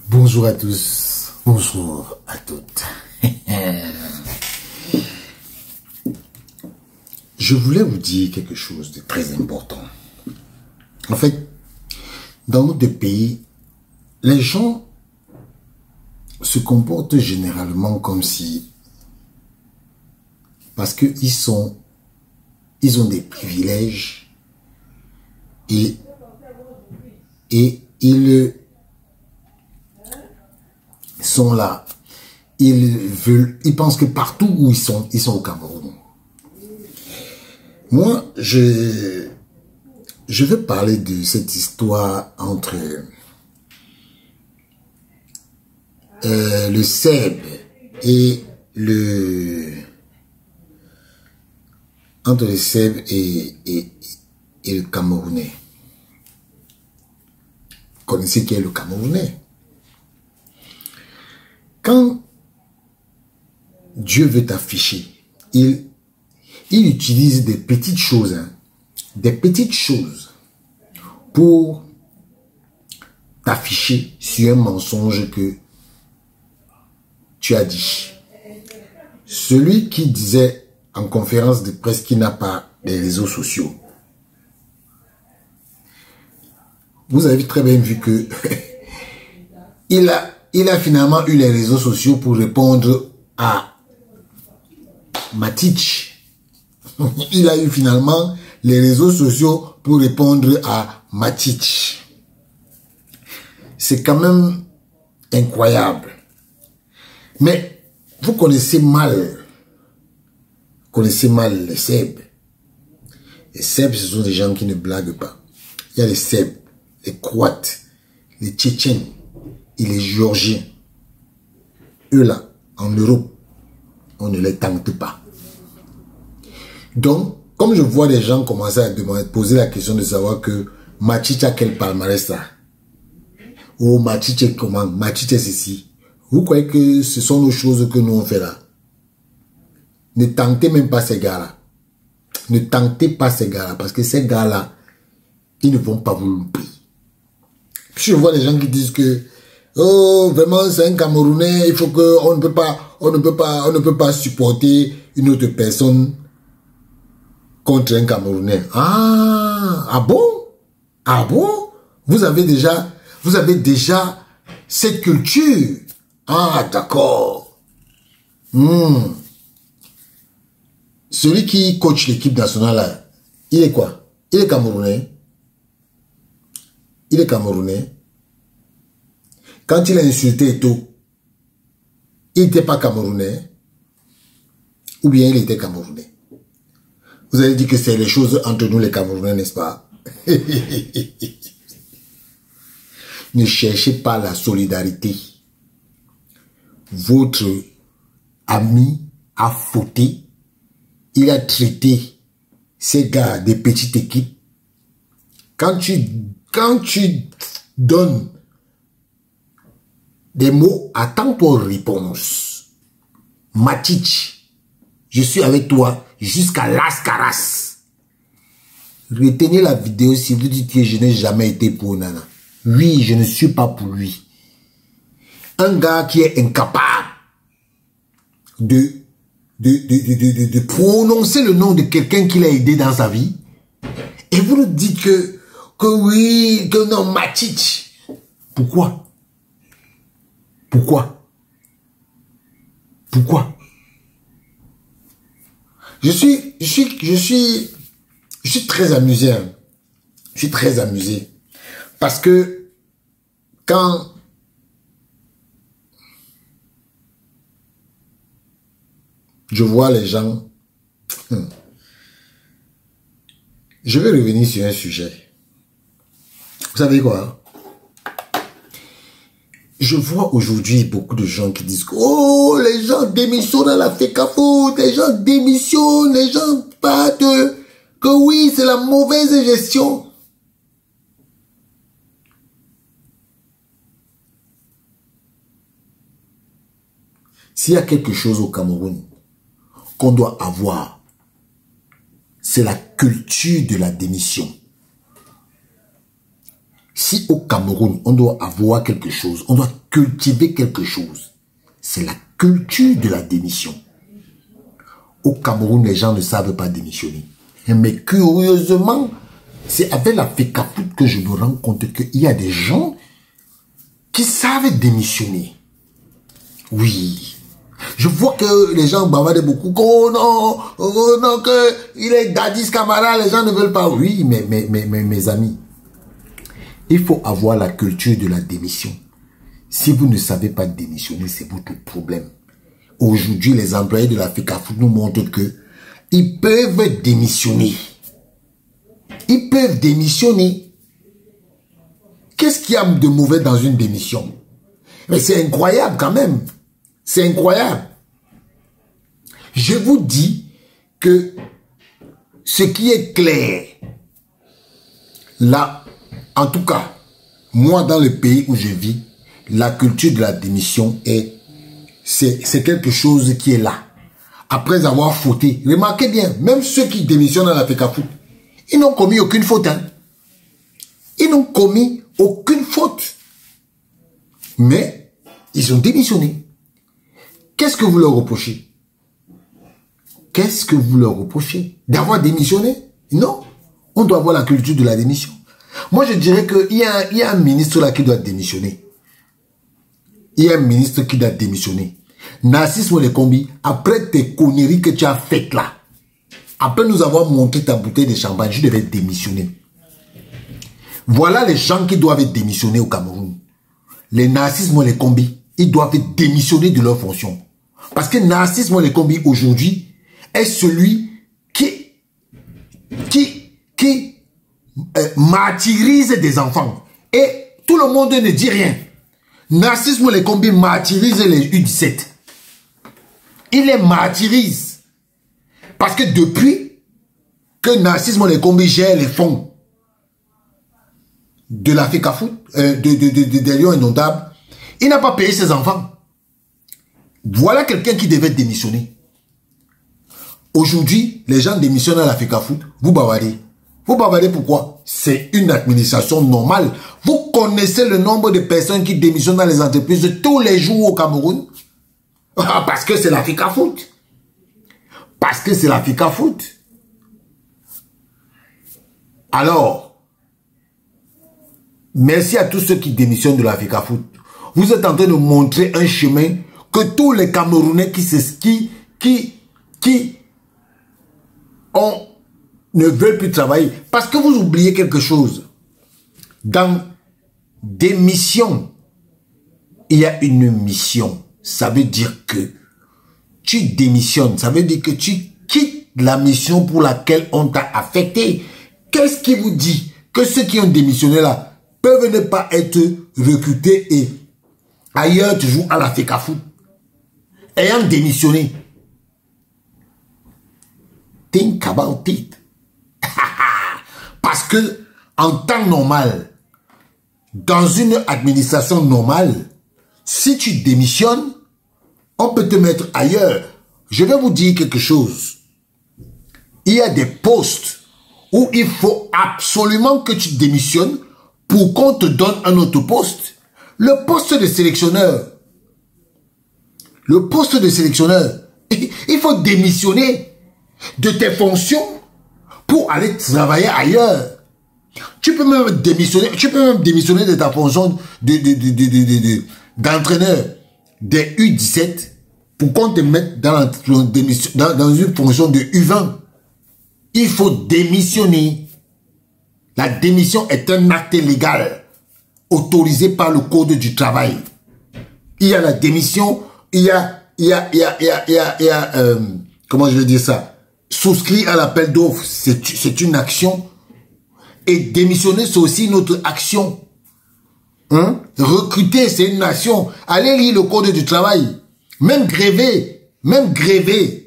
Bonjour à tous, bonjour à toutes. Je voulais vous dire quelque chose de très important. En fait, dans notre pays, les gens se comportent généralement comme si, parce qu'ils ont des privilèges et ils sont là. Ils pensent que partout où ils sont au Cameroun. Moi, je veux parler de cette histoire entre le Seb et entre le Seb et le Camerounais. Vous connaissez qui est le Camerounais? Quand Dieu veut t'afficher, il utilise des petites choses, pour t'afficher sur un mensonge que tu as dit. Celui qui disait en conférence de presse qu'il n'a pas les réseaux sociaux. Vous avez très bien vu que il a finalement eu les réseaux sociaux pour répondre à Matich. Il a eu finalement les réseaux sociaux pour répondre à Matich. C'est quand même incroyable. Mais vous connaissez mal les Seb. Les Seb, ce sont des gens qui ne blaguent pas. Il y a les Seb, les Croates, les Tchétchènes et les Géorgiens. Eux là, en Europe, on ne les tente pas. Donc, comme je vois des gens commencer à poser la question de savoir que Matich a quel palmarès là? Oh, Matich est comment? Matich est ceci. Vous croyez que ce sont nos choses que nous on fait là? Ne tentez même pas ces gars-là. Ne tentez pas ces gars-là, parce que ces gars-là, ils ne vont pas vous louper. Puis je vois des gens qui disent que oh, vraiment, c'est un Camerounais, il faut que on ne peut pas supporter une autre personne contre un Camerounais. Ah bon? Ah bon? Vous avez déjà cette culture. Ah, d'accord. Celui qui coach l'équipe nationale là, il est quoi? Il est Camerounais. Il est Camerounais. Quand il a insulté Eto'o, il n'était pas Camerounais. Ou bien il était Camerounais. Vous allez dire que c'est les choses entre nous les Camerounais, n'est-ce pas? Ne cherchez pas la solidarité. Votre ami a fauté. Il a traité ces gars des petites équipes. Quand tu donnes des mots, attends-toi réponse. Matich, je suis avec toi jusqu'à Las Caras. Retenez la vidéo si vous dites que je n'ai jamais été pour Nana. Oui, je ne suis pas pour lui. Un gars qui est incapable de prononcer le nom de quelqu'un qu'il a aidé dans sa vie. Et vous nous dites que oui, que non, Matich. Pourquoi? Pourquoi? Pourquoi? Je suis très amusé. Hein. Je suis très amusé. Parce que quand je vois les gens, je vais revenir sur un sujet. Vous savez quoi? Je vois aujourd'hui beaucoup de gens qui disent que oh, les gens démissionnent à la FECAFO, les gens démissionnent, les gens partent, que oui, c'est la mauvaise gestion. S'il y a quelque chose au Cameroun qu'on doit avoir, c'est la culture de la démission. Si au Cameroun, on doit avoir quelque chose, on doit cultiver quelque chose, c'est la culture de la démission. Au Cameroun, les gens ne savent pas démissionner. Mais curieusement, c'est avec la FECAFOOT que je me rends compte qu'il y a des gens qui savent démissionner. Oui. Je vois que les gens bavardent beaucoup. Oh non, que il est Dadis Camara, les gens ne veulent pas. Oui, mais mes amis, il faut avoir la culture de la démission. Si vous ne savez pas démissionner, c'est votre problème. Aujourd'hui, les employés de la FECAFOOT nous montrent que ils peuvent démissionner. Ils peuvent démissionner. Qu'est-ce qu'il y a de mauvais dans une démission? Mais c'est incroyable quand même. C'est incroyable. Je vous dis que ce qui est clair, là, en tout cas, moi dans le pays où je vis, la culture de la démission c'est quelque chose qui est là. Après avoir fauté, remarquez bien, même ceux qui démissionnent à la FECAFOOT, ils n'ont commis aucune faute. Hein. Ils n'ont commis aucune faute. Mais ils ont démissionné. Qu'est-ce que vous leur reprochez? Qu'est-ce que vous leur reprochez? D'avoir démissionné? Non. On doit avoir la culture de la démission. Moi, je dirais qu'il y a un ministre là qui doit démissionner. Il y a un ministre qui doit démissionner. Narcisse Molekombi, après tes conneries que tu as faites là, après nous avoir montré ta bouteille de champagne, je devais démissionner. Voilà les gens qui doivent démissionner au Cameroun. Les Narcisse Molekombi, ils doivent démissionner de leur fonction. Parce que Narcisse Molekombi aujourd'hui est celui qui martyrise des enfants. Et tout le monde ne dit rien. Narcisse Molekombi martyrise les U17. Il les martyrise. Parce que depuis que Narcisse Molekombi gère les fonds de la FECAFOOT, des Lions Inondables, il n'a pas payé ses enfants. Voilà quelqu'un qui devait démissionner. Aujourd'hui, les gens démissionnent à la FECAFOOT. Vous bavardez. Vous bavardez pourquoi? C'est une administration normale. Vous connaissez le nombre de personnes qui démissionnent dans les entreprises tous les jours au Cameroun? Parce que c'est la FECAFOOT. Parce que c'est la FECAFOOT. Alors, merci à tous ceux qui démissionnent de la FECAFOOT. Vous êtes en train de montrer un chemin que tous les Camerounais ne veulent plus travailler. Parce que vous oubliez quelque chose. Dans des missions, il y a une mission. Ça veut dire que tu démissionnes. Ça veut dire que tu quittes la mission pour laquelle on t'a affecté. Qu'est-ce qui vous dit que ceux qui ont démissionné là peuvent ne pas être recrutés et ailleurs toujours à la FECAFOOT ayant démissionné? Think about it. Parce que en temps normal, dans une administration normale, si tu démissionnes, on peut te mettre ailleurs. Je vais vous dire quelque chose. Il y a des postes où il faut absolument que tu démissionnes pour qu'on te donne un autre poste. Le poste de sélectionneur. Le poste de sélectionneur. Il faut démissionner de tes fonctions pour aller travailler ailleurs. Tu peux même démissionner de ta fonction d'entraîneur des U17 pour qu'on te mette dans une fonction de U20. Il faut démissionner. La démission est un acte légal autorisé par le Code du travail. Il y a la démission, il y a comment je vais dire ça? Souscrire à l'appel d'offres, c'est une action. Et démissionner, c'est aussi une autre action. Hein? Recruter, c'est une action. Allez lire le Code du travail. Même gréver,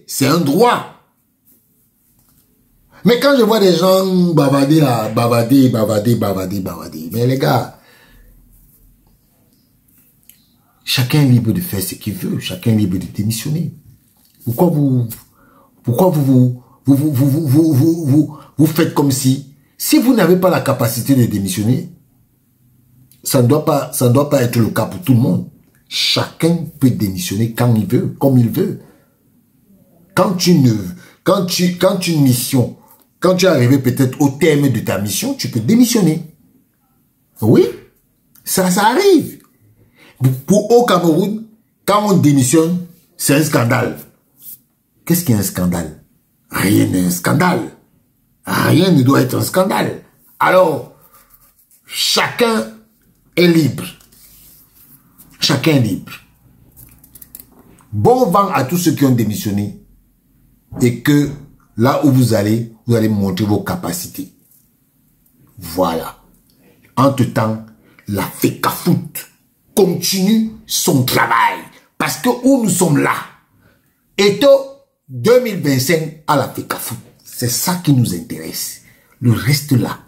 c'est un droit. Mais quand je vois des gens bavarder là, bavarder, mais les gars, chacun est libre de faire ce qu'il veut, chacun est libre de démissionner. Pourquoi vous faites comme si vous n'avez pas la capacité de démissionner, ça ne doit pas être le cas pour tout le monde. Chacun peut démissionner quand il veut, comme il veut. Quand tu es arrivé peut-être au terme de ta mission, tu peux démissionner. Oui, ça arrive. Au Cameroun, quand on démissionne, c'est un scandale. Qu'est-ce qui est un scandale? Rien n'est un scandale. Rien ne doit être un scandale. Alors, chacun est libre. Chacun est libre. Bon vent à tous ceux qui ont démissionné et que là où vous allez montrer vos capacités. Voilà. Entre-temps, la FECAFOOT continue son travail. Parce que où nous sommes là, et au 2025 à la FECAFOOT, c'est ça qui nous intéresse. Le reste là,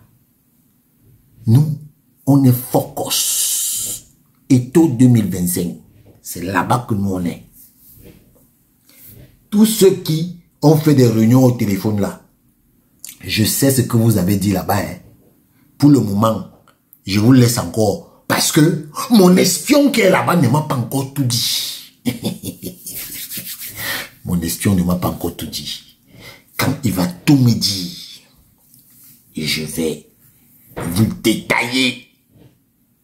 nous, on est focus. Et au 2025, c'est là-bas que nous on est. Tous ceux qui ont fait des réunions au téléphone là, je sais ce que vous avez dit là-bas. Hein. Pour le moment, je vous laisse encore. Parce que mon espion qui est là-bas ne m'a pas encore tout dit. Mon espion ne m'a pas encore tout dit. Quand il va tout me dire, je vais vous détailler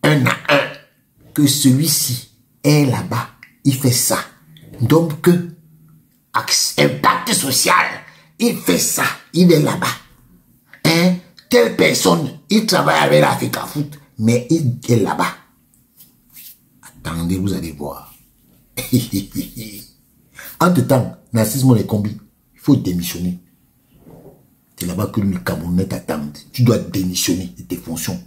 un à un que celui-ci est là-bas. Il fait ça. Donc, impact social, il fait ça. Il est là-bas. Hein? Telle personne, il travaille avec la FECAFOOT, mais il est là-bas. Attendez, vous allez voir. Entre-temps, Narcisse Molekombi, il faut démissionner. C'est là-bas que le Camerounais t'attend. Tu dois démissionner de tes fonctions.